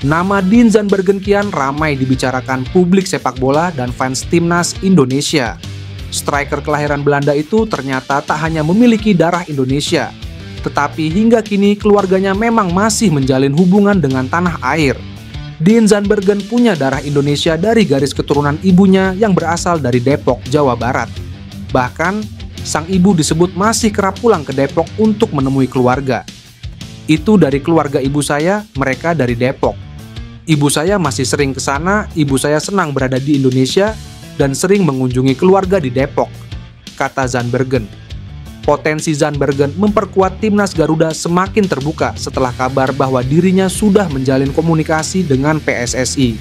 Nama Dean Zandbergen kian ramai dibicarakan publik sepak bola dan fans timnas Indonesia. Striker kelahiran Belanda itu ternyata tak hanya memiliki darah Indonesia, tetapi hingga kini keluarganya memang masih menjalin hubungan dengan tanah air. Dean Zandbergen punya darah Indonesia dari garis keturunan ibunya yang berasal dari Depok, Jawa Barat. Bahkan, sang ibu disebut masih kerap pulang ke Depok untuk menemui keluarga. Itu dari keluarga ibu saya, mereka dari Depok. Ibu saya masih sering ke sana, ibu saya senang berada di Indonesia dan sering mengunjungi keluarga di Depok, kata Zandbergen. Potensi Zandbergen memperkuat timnas Garuda semakin terbuka setelah kabar bahwa dirinya sudah menjalin komunikasi dengan PSSI.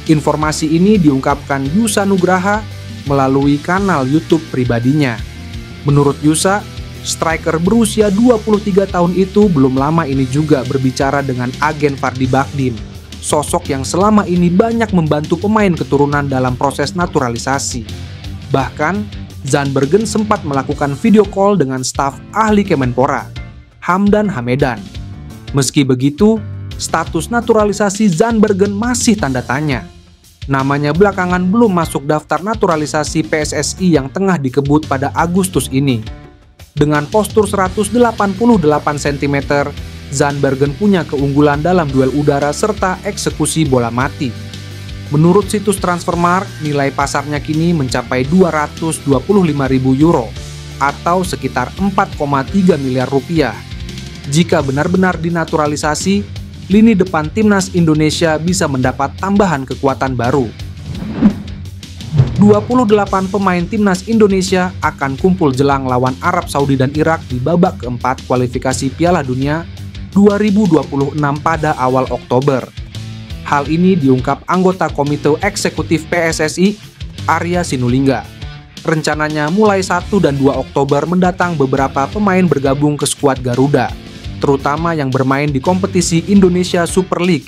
Informasi ini diungkapkan Yusa Nugraha melalui kanal YouTube pribadinya. Menurut Yusa, striker berusia 23 tahun itu belum lama ini juga berbicara dengan agen Fardi Bakdim, sosok yang selama ini banyak membantu pemain keturunan dalam proses naturalisasi. Bahkan, Zandbergen sempat melakukan video call dengan staf ahli Kemenpora, Hamdan Hamedan. Meski begitu, status naturalisasi Zandbergen masih tanda tanya. Namanya belakangan belum masuk daftar naturalisasi PSSI yang tengah dikebut pada Agustus ini. Dengan postur 188 cm, Zandbergen punya keunggulan dalam duel udara serta eksekusi bola mati. Menurut situs Transfermarkt, nilai pasarnya kini mencapai 225.000 euro atau sekitar 4,3 miliar rupiah. Jika benar-benar dinaturalisasi, lini depan timnas Indonesia bisa mendapat tambahan kekuatan baru. 28 pemain timnas Indonesia akan kumpul jelang lawan Arab Saudi dan Irak di babak keempat kualifikasi Piala Dunia 2026 pada awal Oktober. Hal ini diungkap anggota Komite Eksekutif PSSI, Arya Sinulinga. Rencananya mulai 1 dan 2 Oktober mendatang beberapa pemain bergabung ke skuad Garuda, terutama yang bermain di kompetisi Indonesia Super League.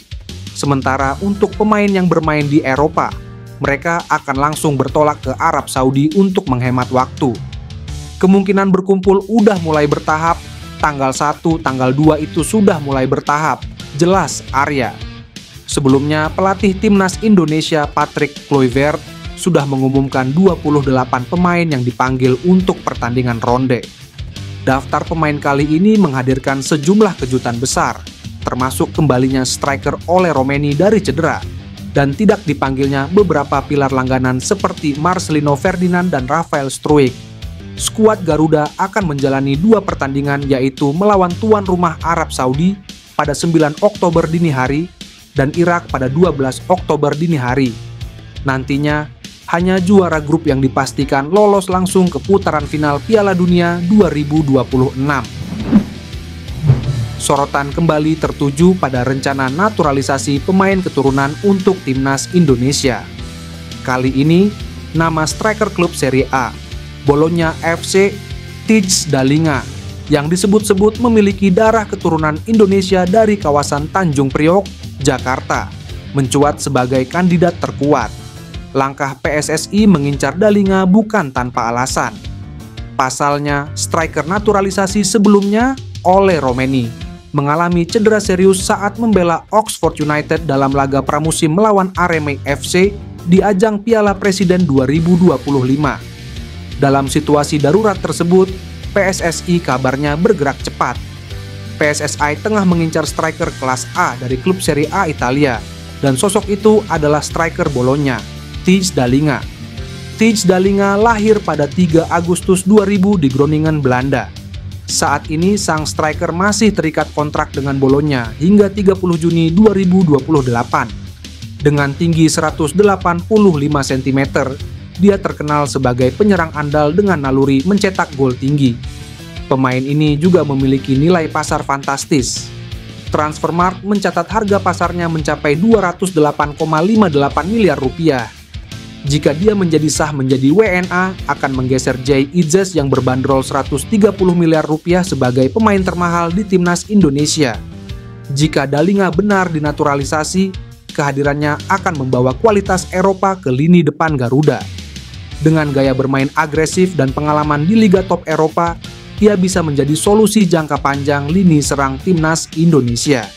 Sementara untuk pemain yang bermain di Eropa, mereka akan langsung bertolak ke Arab Saudi untuk menghemat waktu. Kemungkinan berkumpul udah mulai bertahap, tanggal 1, tanggal 2 itu sudah mulai bertahap, jelas Arya. Sebelumnya, pelatih timnas Indonesia Patrick Kluivert sudah mengumumkan 28 pemain yang dipanggil untuk pertandingan ronde. Daftar pemain kali ini menghadirkan sejumlah kejutan besar, termasuk kembalinya striker Ole Romeni dari cedera, dan tidak dipanggilnya beberapa pilar langganan seperti Marcelino Ferdinand dan Rafael Struijk. Skuad Garuda akan menjalani 2 pertandingan, yaitu melawan tuan rumah Arab Saudi pada 9 Oktober dini hari dan Irak pada 12 Oktober dini hari. Nantinya, hanya juara grup yang dipastikan lolos langsung ke putaran final Piala Dunia 2026. Sorotan kembali tertuju pada rencana naturalisasi pemain keturunan untuk timnas Indonesia. Kali ini, nama striker klub Serie A, Bologna FC, Tijs Dalinga, yang disebut-sebut memiliki darah keturunan Indonesia dari kawasan Tanjung Priok, Jakarta, mencuat sebagai kandidat terkuat. Langkah PSSI mengincar Dalinga bukan tanpa alasan. Pasalnya, striker naturalisasi sebelumnya, Ole Romeni, mengalami cedera serius saat membela Oxford United dalam laga pramusim melawan Arema FC di ajang Piala Presiden 2025. Dalam situasi darurat tersebut, PSSI kabarnya bergerak cepat. PSSI tengah mengincar striker kelas A dari klub Serie A Italia, dan sosok itu adalah striker Bologna, Tijs Dalinga. Tijs Dalinga lahir pada 3 Agustus 2000 di Groningen, Belanda. Saat ini sang striker masih terikat kontrak dengan Bologna hingga 30 Juni 2028. Dengan tinggi 185 cm, dia terkenal sebagai penyerang andal dengan naluri mencetak gol tinggi. Pemain ini juga memiliki nilai pasar fantastis. Transfermarkt mencatat harga pasarnya mencapai 208,58 miliar rupiah. Jika dia menjadi sah menjadi WNA, akan menggeser Jay Idzes yang berbanderol 130 miliar rupiah sebagai pemain termahal di timnas Indonesia. Jika Dalinga benar dinaturalisasi, kehadirannya akan membawa kualitas Eropa ke lini depan Garuda. Dengan gaya bermain agresif dan pengalaman di Liga Top Eropa, ia bisa menjadi solusi jangka panjang lini serang timnas Indonesia.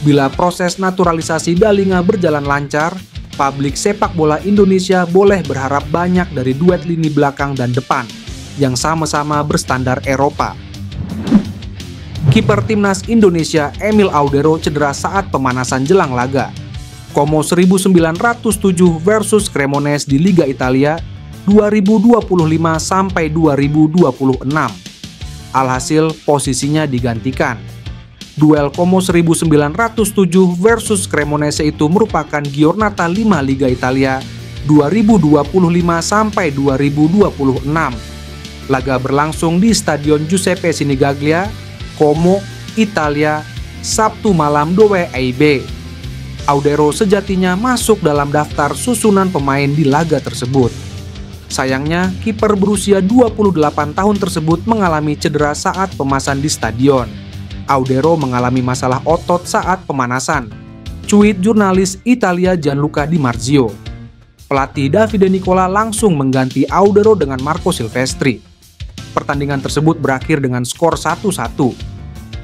Bila proses naturalisasi Dalinga berjalan lancar, publik sepak bola Indonesia boleh berharap banyak dari duet lini belakang dan depan yang sama-sama berstandar Eropa. Kiper timnas Indonesia Emil Audero cedera saat pemanasan jelang laga Como 1907 versus Cremonese di Liga Italia 2025-2026. Alhasil posisinya digantikan. Duel Como 1907 versus Cremonese itu merupakan Giornata 5 Liga Italia 2025-2026. Laga berlangsung di Stadion Giuseppe Sinigaglia, Como, Italia, Sabtu malam 2 WIB. Audero sejatinya masuk dalam daftar susunan pemain di laga tersebut. Sayangnya, kiper berusia 28 tahun tersebut mengalami cedera saat pemasan di stadion. Audero mengalami masalah otot saat pemanasan. Cuit jurnalis Italia Gianluca Di Marzio. Pelatih Davide Nicola langsung mengganti Audero dengan Marco Silvestri. Pertandingan tersebut berakhir dengan skor 1-1.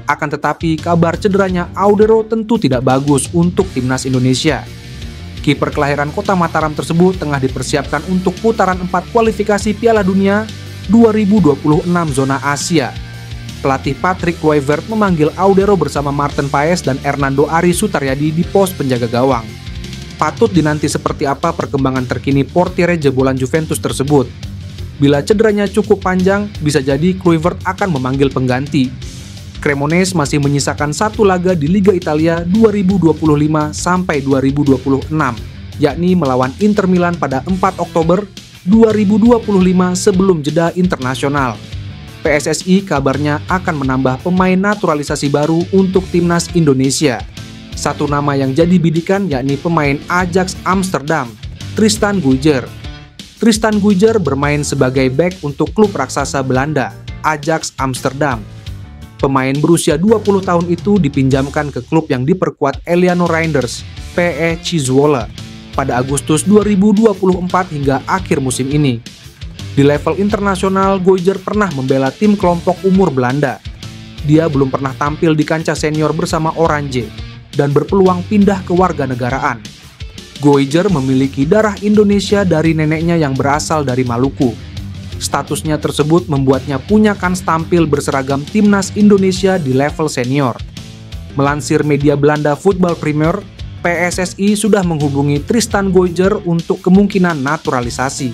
Akan tetapi, kabar cederanya Audero tentu tidak bagus untuk timnas Indonesia. Kiper kelahiran kota Mataram tersebut tengah dipersiapkan untuk putaran 4 kualifikasi Piala Dunia 2026 zona Asia. Pelatih Patrick Kluivert memanggil Audero bersama Martin Paes dan Hernando Ari Sutaryadi di pos penjaga gawang. Patut dinanti seperti apa perkembangan terkini portiere jebolan Juventus tersebut. Bila cederanya cukup panjang, bisa jadi Kluivert akan memanggil pengganti. Cremonese masih menyisakan satu laga di Liga Italia 2025-2026, yakni melawan Inter Milan pada 4 Oktober 2025 sebelum jeda internasional. PSSI kabarnya akan menambah pemain naturalisasi baru untuk timnas Indonesia. Satu nama yang jadi bidikan yakni pemain Ajax Amsterdam, Tristan Guyger. Tristan Guyger bermain sebagai bek untuk klub raksasa Belanda, Ajax Amsterdam. Pemain berusia 20 tahun itu dipinjamkan ke klub yang diperkuat Eleanor Reinders, PE Zwolle, pada Agustus 2024 hingga akhir musim ini. Di level internasional, Guyger pernah membela tim kelompok umur Belanda. Dia belum pernah tampil di kancah senior bersama Oranje dan berpeluang pindah ke warganegaraan. Guyger memiliki darah Indonesia dari neneknya yang berasal dari Maluku. Statusnya tersebut membuatnya punya kans tampil berseragam timnas Indonesia di level senior. Melansir media Belanda Football Premier, PSSI sudah menghubungi Tristan Guyger untuk kemungkinan naturalisasi.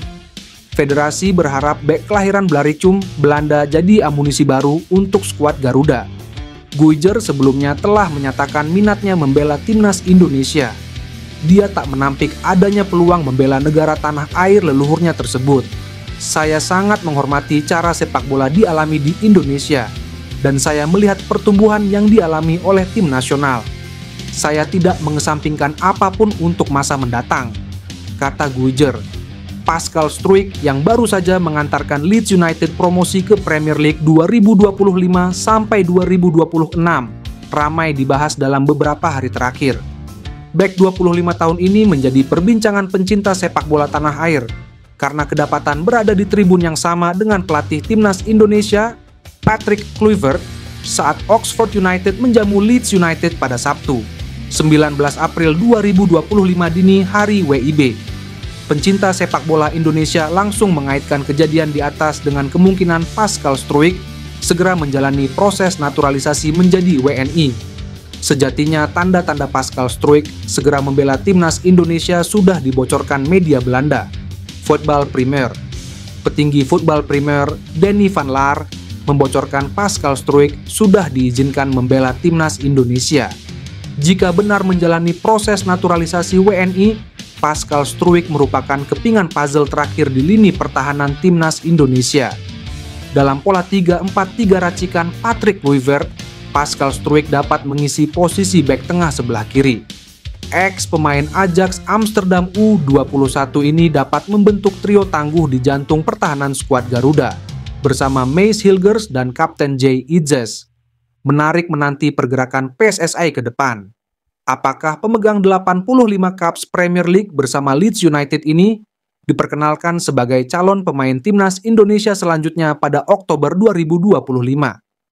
Federasi berharap bek kelahiran Blaricum, Belanda jadi amunisi baru untuk skuad Garuda. Guyger sebelumnya telah menyatakan minatnya membela timnas Indonesia. Dia tak menampik adanya peluang membela negara tanah air leluhurnya tersebut. Saya sangat menghormati cara sepak bola dialami di Indonesia, dan saya melihat pertumbuhan yang dialami oleh tim nasional. Saya tidak mengesampingkan apapun untuk masa mendatang, kata Guyger. Pascal Struijk yang baru saja mengantarkan Leeds United promosi ke Premier League 2025-2026 ramai dibahas dalam beberapa hari terakhir. Bek 25 tahun ini menjadi perbincangan pencinta sepak bola tanah air karena kedapatan berada di tribun yang sama dengan pelatih timnas Indonesia, Patrick Kluivert, saat Oxford United menjamu Leeds United pada Sabtu, 19 April 2025 dini hari WIB. Pencinta sepak bola Indonesia langsung mengaitkan kejadian di atas dengan kemungkinan Pascal Struijk segera menjalani proses naturalisasi menjadi WNI. Sejatinya tanda-tanda Pascal Struijk segera membela timnas Indonesia sudah dibocorkan media Belanda. Football Premier. Petinggi Football Premier Danny van Laar membocorkan Pascal Struijk sudah diizinkan membela timnas Indonesia. Jika benar menjalani proses naturalisasi WNI, Pascal Struijk merupakan kepingan puzzle terakhir di lini pertahanan timnas Indonesia. Dalam pola 3-4-3 racikan Patrick Kluivert, Pascal Struijk dapat mengisi posisi bek tengah sebelah kiri. Ex pemain Ajax Amsterdam U21 ini dapat membentuk trio tangguh di jantung pertahanan skuad Garuda bersama Mace Hilgers dan Kapten Jay Idzes. Menarik menanti pergerakan PSSI ke depan. Apakah pemegang 85 Caps Premier League bersama Leeds United ini diperkenalkan sebagai calon pemain timnas Indonesia selanjutnya pada Oktober 2025?